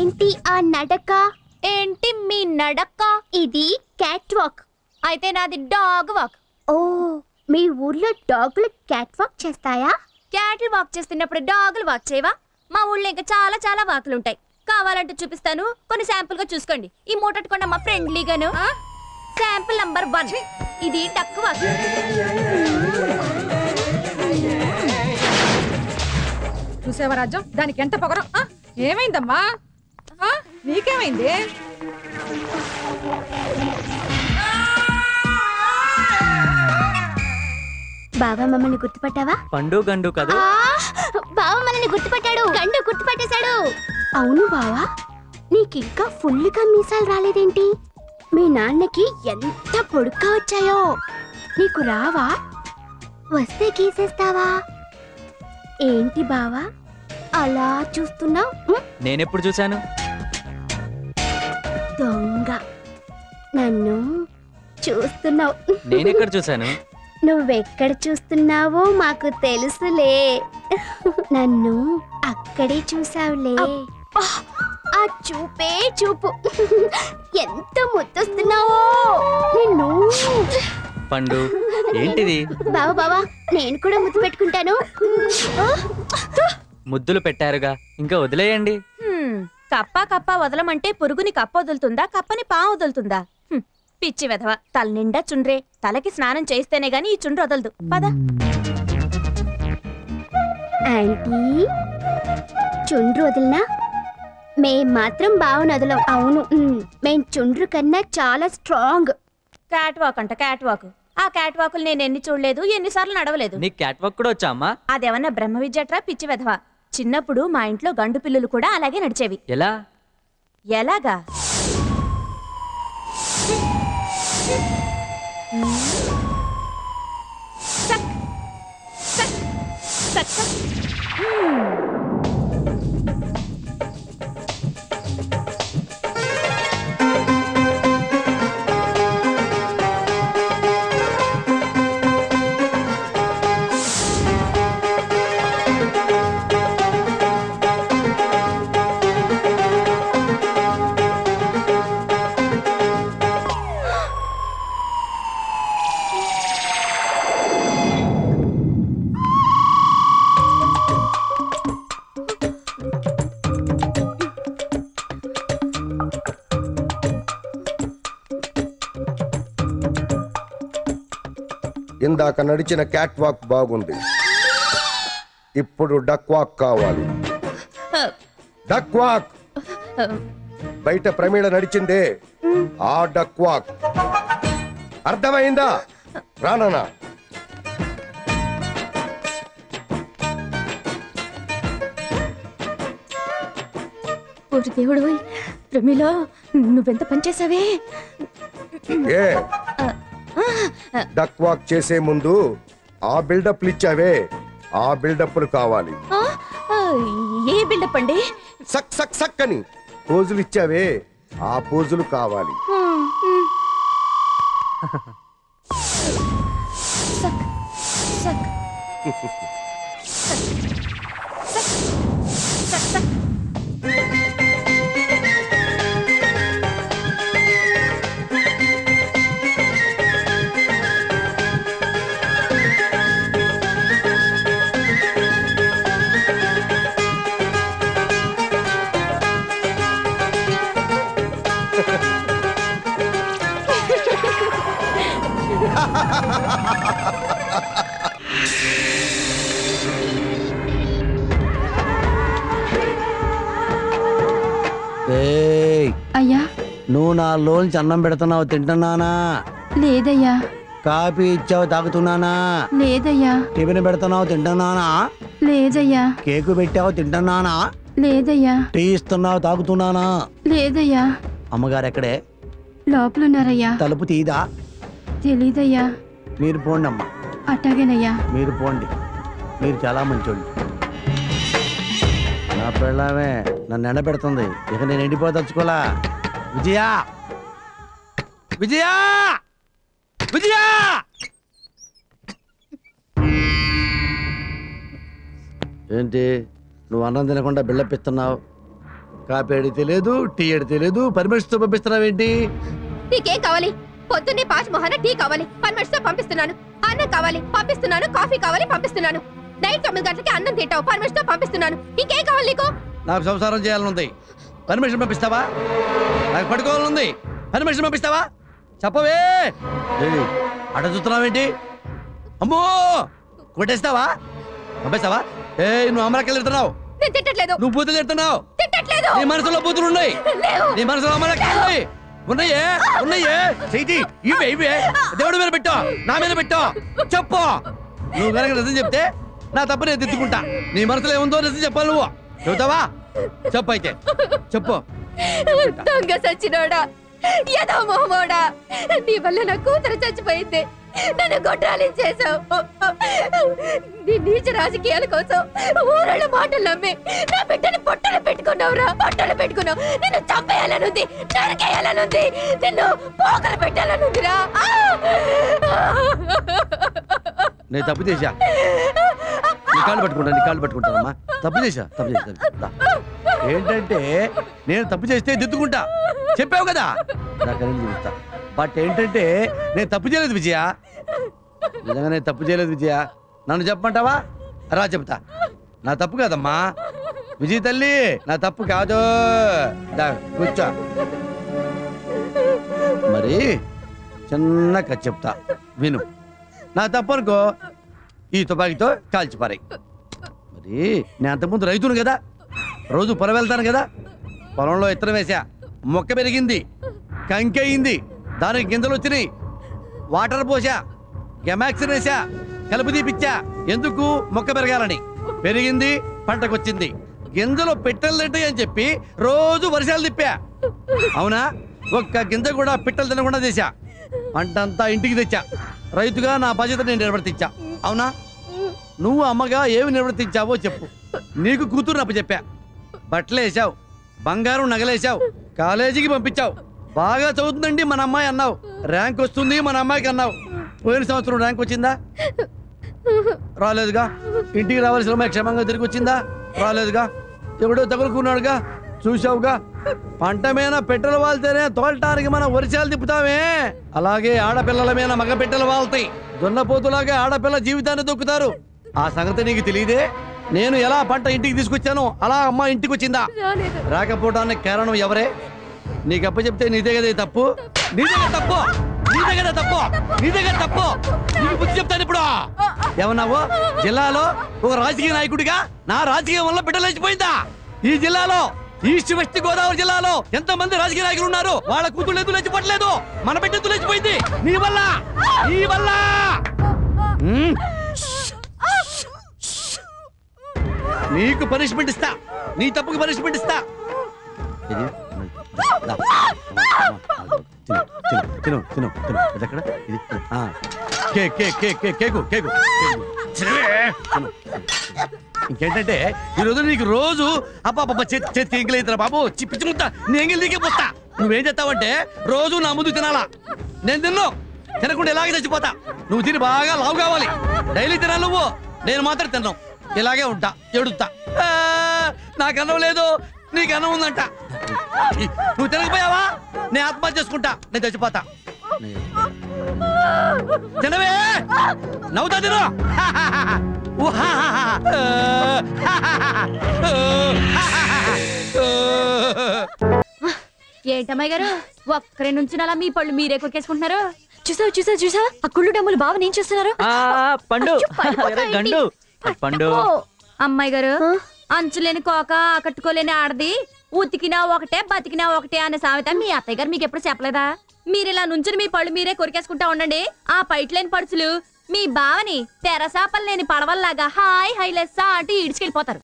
ఏంటి ఆ నడక? ఏంటి మీ నడక? ఇది క్యాట్ వాక్. అయితే నాది డాగ్ వాక్. ఓ, మీ ఊర్లో డాగులు క్యాట్ వాక్ చేస్తాయా? క్యాట్లు వాక్ చేస్తున్నప్పుడు డాగులు వాక్ చేయవా? మా ఊళ్ళో ఇంకా చాలా చాలా వాకులు ఉంటాయి. కావాలంటే చూపిస్తాను, కొన్ని శాంపుల్ గా చూసుకోండి. ఈ మూటట్టుకుండా మా ఫ్రెండ్లీగాను. శాంపుల్ నంబర్ 1, ఇది డక్ వాక్. చూసేవా రాజ్యం, దానికి ఎంత పొగరం. ఏమైందమ్మా? నీకేమైంది? బావా మమ్మల్ని గుర్తుపట్టావా? పండు గండు కదా. బావా మనల్ని గుర్తుపట్టాడు. గండు గుర్తుపట్టేశాడు. అవును బావా, నీకింకా ఫుల్గా మీసాలు రాలేదేంటి? మీ నాన్నకి ఎంత పొడుగ్గా వచ్చాయో. నీకు రావా? వస్తే గీసేస్తావా? ఏంటి బావా అలా చూస్తున్నావు? నేనెప్పుడు చూశాను? దొంగ, నన్ను చూస్తున్నావు. నేనెక్కడ చూశాను? నువ్వెక్కడ చూస్తున్నావో మాకు తెలుసులే. నన్ను అక్కడే చూసావులే. ఆ చూపే చూపు, ఎంత ముద్దొస్తున్నావో నిన్ను. పండు ఏంటిది? బావా బావా, నేను కూడా ముద్దు పెట్టుకుంటాను. ముద్దులు పెట్టారుగా, ఇంకా వదిలేయండి. కప్ప కప్ప వదలమంటే పురుగుని కప్ప వదులుతుందా, కప్పని పా వదులుతుందా? పిచ్చి వెధవ, తల నిండా చుండ్రే. తలకి స్నానం చేస్తేనే గాని ఈ చుండ్రు వదలదు. పద. ఆంటీ, చుండ్రు వదిలినా మేం మాత్రం బావను వదలం. అవును, మేం చుండ్రు కన్నా చాలా స్ట్రాంగ్. క్యాట్ వాక్ అంట, క్యాట్ వాక్. ఆ క్యాట్ వాకులు నేను ఎన్ని చూడలేదు, ఎన్నిసార్లు నడవలేదు. నీ క్యాట్ వాక్ కూడా వచ్చా అమ్మా? అదేమన్నా బ్రహ్మ విద్యట్రా పిచ్చి వెధవ. చిన్నప్పుడు మా ఇంట్లో గండు పిల్లులు కూడా అలాగే నడిచేవి. ఎలా? ఎలాగా? సక్ సక్ సక్ సక్. ఇందాక నడిచిన క్యాట్ వాక్ బాగుంది, ఇప్పుడు డక్ వాక్ కావాలి. Duck walk. బయట ప్రమీళ నడిచిందే ఆ డక్ వాక్. అర్థమైందా? రానా? దేవుడు, ప్రమిలో నువ్వెంత పనిచేసావే. ఏ డక్ వాక్ చేసే ముందు ఆ బిల్డప్లు ఇచ్చావే, ఆ బిల్డప్లు కావాలి. ఏ బిల్డప్ అండి? సక్ సక్ సక్ అని పోజులు ఇచ్చావే, ఆ పోజులు కావాలి. సక్ సక్ సక్ సక్. అయ్యా, నువ్వు నా లోన్స్ అన్నం పెడుతున్నావు, తింటున్నానా? లేదయ్యా. కాఫీ ఇచ్చావు, తాగుతున్నానా? లేదయ్యా. టిఫిన్ పెడుతున్నావు, తింటున్నానా? లేదయ్యా. కేకు పెట్టావు, తింటున్నానా? లేదయ్యా. టీ ఇస్తున్నావు, తాగుతున్నానా? లేదయ్యా. అమ్మగారు ఎక్కడే? లోపలున్నారయ్యా. తలుపు తీదా? తెలీదయ్యా. మీరు పోండి అమ్మా. అట్టాగేనయ్యా. మీరు పోండి, మీరు చాలా మంచోళ్ళు. నా పెళ్ళామే నన్ను ఎండబెడుతుంది, ఇక నేను ఎండిపోదలుచుకోలా. విజయా, విజయా, విజయా! ఏంటి నువ్వు అన్నం తినకుండా బిళ్ళపిస్తున్నావు? కాపీ అడిగితే లేదు, టీ అడిగితే లేదు, పర్మిషన్తో పంపిస్తున్నావేంటి? నీకేం కావాలి? పొద్దున్నే పాచ్ మొహన టీ కావాలి, పర్మిషన్ తో పంపిస్తున్నాను. అన్నం కావాలి, పంపిస్తున్నాను. కాఫీ కావాలి, పంపిస్తున్నాను. నైట్ 9 గంటలకి అన్నం తింటావు, పర్మిషన్ తో పంపిస్తున్నాను. ఇంకేం కావాలి నీకు? నాకు సంసారం చేయాలనుంది, పర్మిషన్ పంపిస్తావా? నాకు పడుకోవాలనుంది, పర్మిషన్ పంపిస్తావా? చెప్పవే. అట చూస్తున్నావేంటి? అమ్మో కొట్టేస్తావా? పంపిస్తావా? నువ్వు అమరకెళ్ళి తిడుతున్నావు. నేను తిట్టట్లేదు. నువ్వు బూతులు తిడుతున్నావు. తిట్టట్లేదు. నీ మనసులో బూతులు ఉన్నాయి. నీ మనసులో అమరకెళ్ళి ఉన్నాయే ఉన్నాయే. చెయ్యి ఇవే ఇవే దేవుడి మీద పెట్టు, నా మీద పెట్టు. చెప్పు. నువ్వు కనుక నిజం చెప్తే నా తప్పు నేను దిద్దుకుంటా. నీ మనసులో ఏముందో నిజం చెప్పాలి. నువ్వు చెబుతావా? చెప్పు అయితే చెప్పు. దొంగ సచ్చినోడా, ఏదో మొహమోడా, నీ వల్ల నా కూతురు చచ్చిపోయింది. నన్ను గొడ్రాలించేశావు. నీ నీచ రాజకీయాల కోసం ఊరళ్ళ మాటలు నమ్మి నా బిడ్డని పొట్టలు పెట్టుకున్నావురా. పొట్టలు పెట్టుకున్నావు. నిన్ను చంపేయాలనుంది, నరికేయాలనుంది, నిన్ను పోకలు పెట్టాలనుందిరా. నేను తప్పు చేశా. నీ కాళ్ళు పట్టుకుంటానమ్మా. తప్పు చేశా. ఏంటంటే నేను తప్పు చేస్తే దిద్దుకుంటా చెప్పావు కదా. చూపిస్తా. బట్ ఏంటంటే నేను తప్పు చేయలేదు విజయ. నిజంగా నేను తప్పు చేయలేదు విజయ. నన్ను చెప్పమంటావా? రా చెప్తా. నా తప్పు కాదమ్మా విజయ తల్లి, నా తప్పు కాదు. కూర్చో. మరి చిన్న కథ చెప్తా విను. నా తప్పు అనుకో ఈ తుపాకీతో కాల్చిపారాయి. మరి నేను అంతకుముందు రైతును కదా, రోజు పొలం వెళ్తాను కదా. పొలంలో ఇత్తనం వేసా, మొక్క పెరిగింది, కంకి అయింది, దానికి గింజలు వచ్చినాయి, వాటర్ పోసా, గెమాక్సిన్ వేసా, కలుపు తీపిచ్చా. ఎందుకు? మొక్క పెరగాలని. పెరిగింది, పంటకొచ్చింది. గింజలు పిట్టలు తింటాయి అని చెప్పి రోజు వర్షాలు తిప్పా. అవునా? ఒక్క గింజ కూడా పిట్టలు తినకుండా చేశా. పంట అంతా ఇంటికి తెచ్చా. రైతుగా నా బాధ్యత నేను నిర్వర్తించా. అవునా? నువ్వు అమ్మగా ఏమి నిర్వర్తించావో చెప్పు. నీకు కూతురు అప్పు చెప్పా, బట్టలు వేసావు, బంగారం నగలేసావు, కాలేజీకి పంపించావు. బాగా చదువుతుందండి మన అమ్మాయి అన్నావు, ర్యాంక్ వస్తుంది మన అమ్మాయికి అన్నావు. పోయిన సంవత్సరం ర్యాంక్ వచ్చిందా? రాలేదుగా. ఇంటికి రావాల్సిన అమ్మాయి క్షేమంగా తిరిగి వచ్చిందా? రాలేదుగా. ఎవడో తగులుకున్నాడుగా, చూసావుగా. పంట మీద పెట్టెల వాళ్తేనే తోలటానికి మనం వర్షాలు తిప్పుతామే, అలాగే ఆడపిల్లల మీద మగ పెట్టెలు వాళ్తాయి. దున్నపోతులాగే ఆడపిల్ల జీవితాన్ని దొక్కుతారు. ఆ సంగతి నీకు తెలియదే. నేను ఎలా పంట ఇంటికి తీసుకొచ్చాను అలా అమ్మ ఇంటికి వచ్చిందా? రాకపోవడానికి కారణం ఎవరే? నీకు అప్ప చెప్తే నీదే కదా తప్పు. నీదే తప్పు. నీకు బుద్ధి చెప్తాను ఇప్పుడు. ఏమన్నావు? జిల్లాలో ఒక రాజకీయ నాయకుడిగా నా రాజకీయం వల్ల బిడ్డలు లేచిపోయిందా? ఈ జిల్లాలో ఈస్ట్ వెస్ట్ గోదావరి జిల్లాలో ఎంత మంది రాజకీయ నాయకులు ఉన్నారు, వాళ్ళ కూతుళ్ళు ఎందుకు లేచిపోవట్లేదు? మన బిడ్డ ఎందుకు లేచిపోయింది? నీ వల్ల. నీకు పనిష్మెంట్ ఇస్తా, నీ తప్పుకి పనిష్మెంట్ ఇస్తా. ఇంకేంటంటే ఈరోజు నీకు రోజు అబ్బా చేతి ఎంగిలైతున్నా బాబు, పిచ్చుకుంటా నీ ఎంగిలి నీకే పోతా. నువ్వేం చేస్తావంటే రోజు నా ముందు తినాలా. నేను తినకుండా ఇలాగే చచ్చిపోతా. నువ్వు తిని బాగా లావు కావాలి. డైలీ తినాలి నువ్వు, నేను మాత్రం తిన్నావు. ఇలాగే ఉంటా, ఎడుతా. నాకు అన్నం లేదు, నీకు అన్నం ఉందంట. నువ్వు తినకపోయావా నేను ఆత్మహత్య చేసుకుంటా, నేను చచ్చిపోతా. తినవే, నవ్వుతా తిను. ఏంటమ్మాయి గారు ఒక్కరి నుంచి అలా మీ పళ్ళు మీరే కొరికేసుకుంటున్నారు? చూసా ఆ కుళ్ళు డమ్ములు బావ నేను చేస్తున్నారు. పండు గండు పండు. అమ్మాయి గారు, అంచులేని కోక ఆకట్టుకోలేని ఆడది ఉతికినా ఒకటే బతికినా ఒకటే అనే సామెత మీ అత్తయ్య గారు మీకు ఎప్పుడు చెప్పలేదా? మీరు ఇలా నుంచుని మీ పళ్ళు మీరే కొరికేసుకుంటా ఉండండి. ఆ పైట్ లేని పడుచులు మీ బావని తెరసాపలు లేని పడవల్లాగా హాయ్ హైలెస్సా అంటూ ఈడ్చుకెళ్ళిపోతారు.